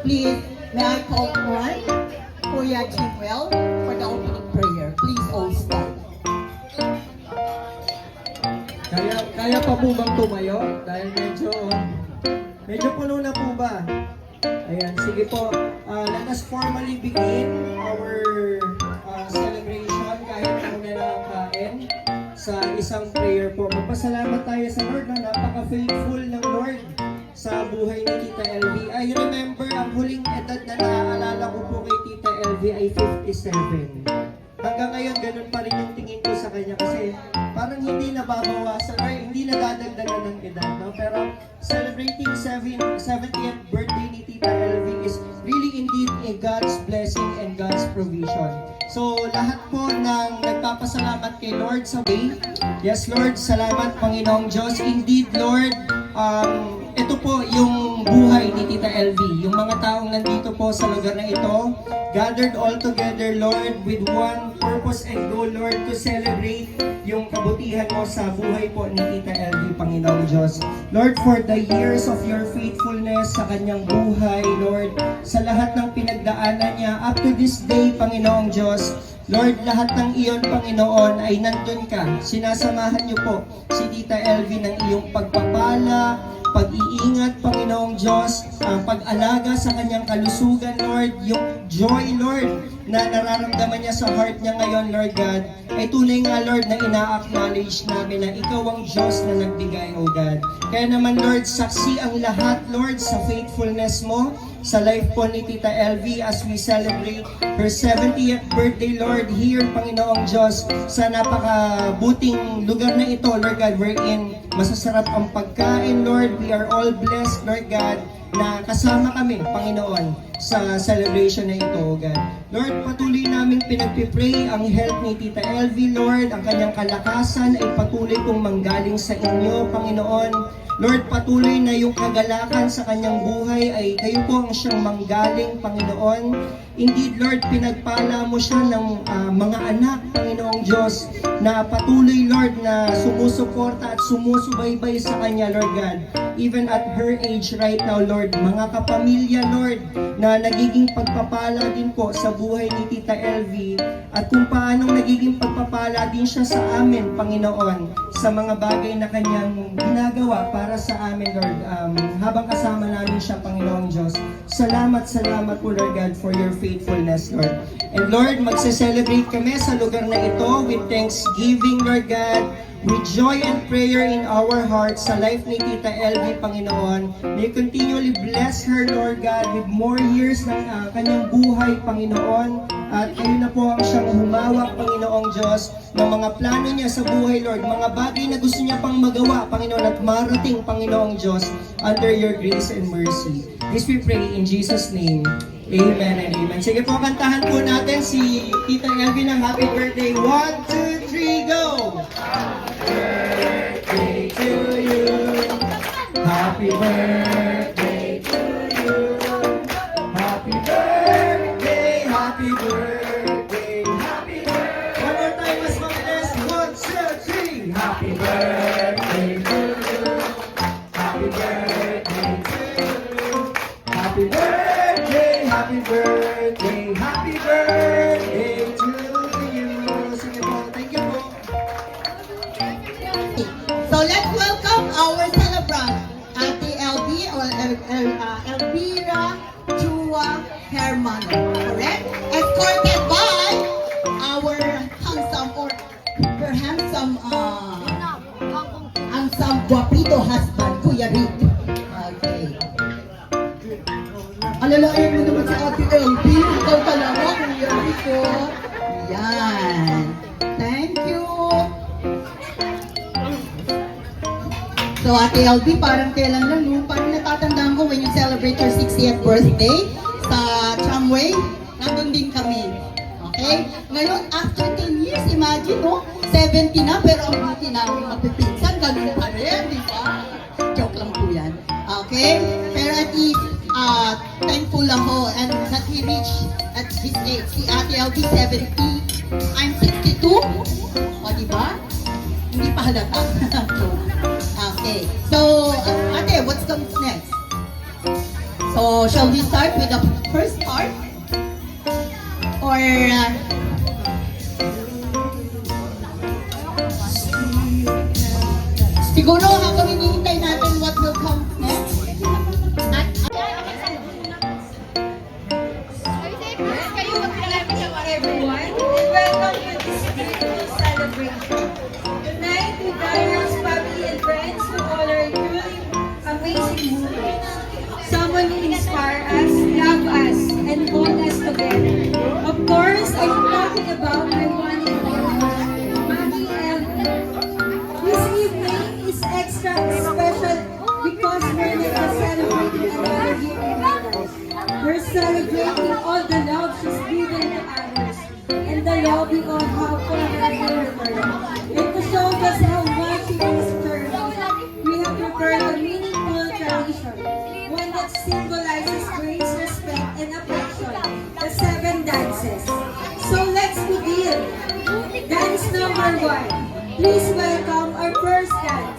please, may I call on Kuya Jimwell for the opening prayer. Please all stand. Kaya pa po bang tumayo? Dahil medyo puno na po ba? Ayan, sige po. Let us formally begin our celebration kahit muna nakakain sa isang prayer po. Magpasalamat tayo sa Lord na napaka-faithful ng Lord sa buhay ni Tita LV. I remember ang huling edad na naaalala ko po kay Tita LV ay 57. Hanggang ngayon, ganun pa rin yung tingin ko sa kanya kasi parang hindi nababawasan or hindi nadadagdagan ng edad, no? Pero celebrating 70th birthday ni Tita LV is really indeed a God's blessing and God's provision. So lahat po ng nagpapasalamat kay Lord sa day. Yes Lord, salamat Panginoong Diyos. Indeed Lord, ito po yung buhay ni Tita LV. Yung mga taong nandito po sa lugar na ito, gathered all together, Lord, with one purpose and goal, Lord, to celebrate yung kabutihan mo sa buhay po ni Tita LV, Panginoong Diyos. Lord, for the years of your faithfulness sa kanyang buhay, Lord, sa lahat ng pinagdaanan niya, up to this day, Panginoong Diyos, Lord, lahat ng iyon, Panginoon, ay nandun ka. Sinasamahan niyo po si Tita LV ng iyong pagpapala, pag-iingat, Panginoong Diyos, ang pag-alaga sa kanyang kalusugan, Lord, yung joy, Lord, na nararamdaman niya sa heart niya ngayon, Lord God, ay tunay nga, Lord, na ina-acknowledge namin na Ikaw ang Diyos na nagbigay, O God. Kaya naman, Lord, saksi ang lahat, Lord, sa faithfulness mo, sa life po ni Tita LV as we celebrate her 70th birthday, Lord, here, Panginoong Diyos, sa napakabuting lugar na ito, Lord God, wherein masasarap ang pagkain, Lord. We are all blessed, Lord God, na kasama kami, Panginoon, sa celebration na ito, God. Lord, patuloy namin pinagpipray ang health ni Tita LV, Lord. Ang kanyang kalakasan ay patuloy kong manggaling sa inyo, Panginoon. Lord, patuloy na yung kagalakan sa kanyang buhay ay kayo po ang siyang manggaling, Panginoon. Indeed, Lord, pinagpala mo siya ng mga anak, Panginoong Diyos, na patuloy, Lord, na sumusuporta at sumusubaybay sa kanya, Lord God. Even at her age right now, Lord, mga kapamilya, Lord, na nagiging pagpapala din po sa buhay ni Tita LV at kung paanong nagiging pagpapala din siya sa amin, Panginoon, sa mga bagay na kanyang ginagawa para sa amin, Lord, habang kasama namin siya, Panginoong Diyos. Salamat po, Lord God, for your faithfulness, Lord. And Lord, magse-celebrate kami sa lugar na ito with thanksgiving, Lord God, with joy and prayer in our hearts sa life ni Tita LV, Panginoon. May continually bless her, Lord God, with more years ng kanyang buhay, Panginoon. At kayo na po ang siyang humawak, Panginoong Diyos, ng mga plano niya sa buhay, Lord. Mga bagay na gusto niya pang magawa, Panginoon, at marating, Panginoong Diyos, under your grace and mercy. This we pray in Jesus' name. Amen and amen. Sige po, kantahan po natin si Tita LV ng happy birthday. 1, 2, 3, go! Birthday to you. Happy birthday to you. Happy birthday, happy birthday, happy birthday. One more time, mas mabilis. 1, 2, 3. Happy birthday to you. Happy birthday to you. Happy birthday, happy birthday, happy birthday to you. Sige po, thank you po. So let's welcome our celebrant, Ate LV or Elvira Chua Hermano, correct? Escorted by our handsome or her handsome guapito husband, Kuya Rick. Okay. Alalain mo naman si Ate LV. Ikaw talaga, Kuya Rick. Yan. Thank you. So Ate LV, parang kailan lang, no? Parang natatandaan ko when you celebrate your 60th birthday sa Tramway, nandun din kami. Okay? Ngayon, after 10 years, imagine, no? 70 na, pero ang buti namin mapipinsan, ganun pa rin, di ba? Joke lang po yan. Okay? Pero at least, thankful ako and that he reached at his age. Si Ate LV, 70. I'm 62. O, di ba? Hindi pa halata. Okay. So, Ate, what's comes next? So, So, shall we start with the first part? Or, siguro habang hinihintay natin what will come next. Everyone, and welcome to this beautiful celebration. Tonight, we gather family and friends to honor a truly amazing movement. Someone who inspire us, love us, and hold us together. Of course, I'm talking about my one and only, Maggie Elvie. This evening is extra special because we're not just celebrating another year in our lives. We're celebrating all the love she's given to others and the love we all have for her in return. And to show us how much she is serving, we have prepared a meaningful tradition, one that symbolizes grace, respect, and affection, the 7 dances. So let's begin. Dance number 1. Please welcome our first dance.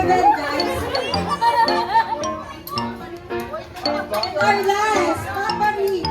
7, guys. Our last, Papa Rick.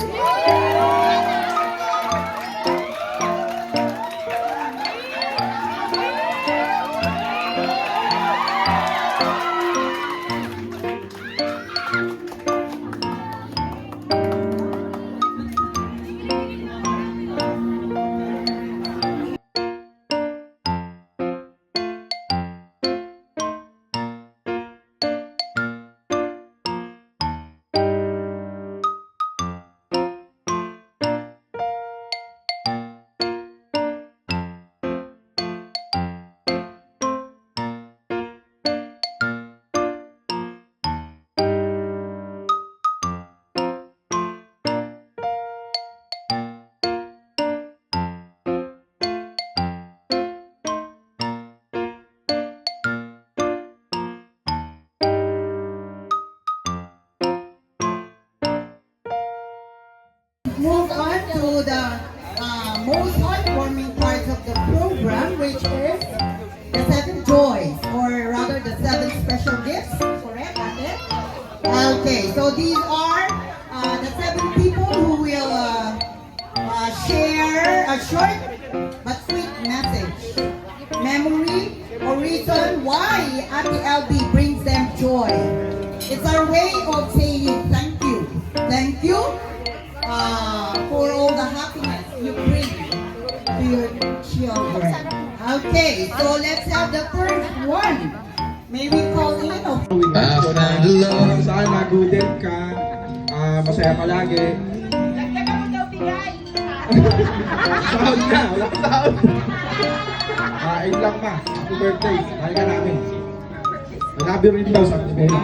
Move on to the most heartwarming part of the program, which is the 7 joys, or rather the 7 special gifts. Correct, Ate? Okay, so these are the 7 people who will share a short but sweet message, memory, or reason why Ate LB brings them joy. It's our way of saying thank you. Thank you for all the happiness you bring to your children. Okay, so let's have the first one. May we call in? Sana nag-good ka, masaya ka lagi. Sahod na, wala ka sahod. Kain lang ma, happy birthday, kain ka namin. I love you rin daw, sabi ni Bella.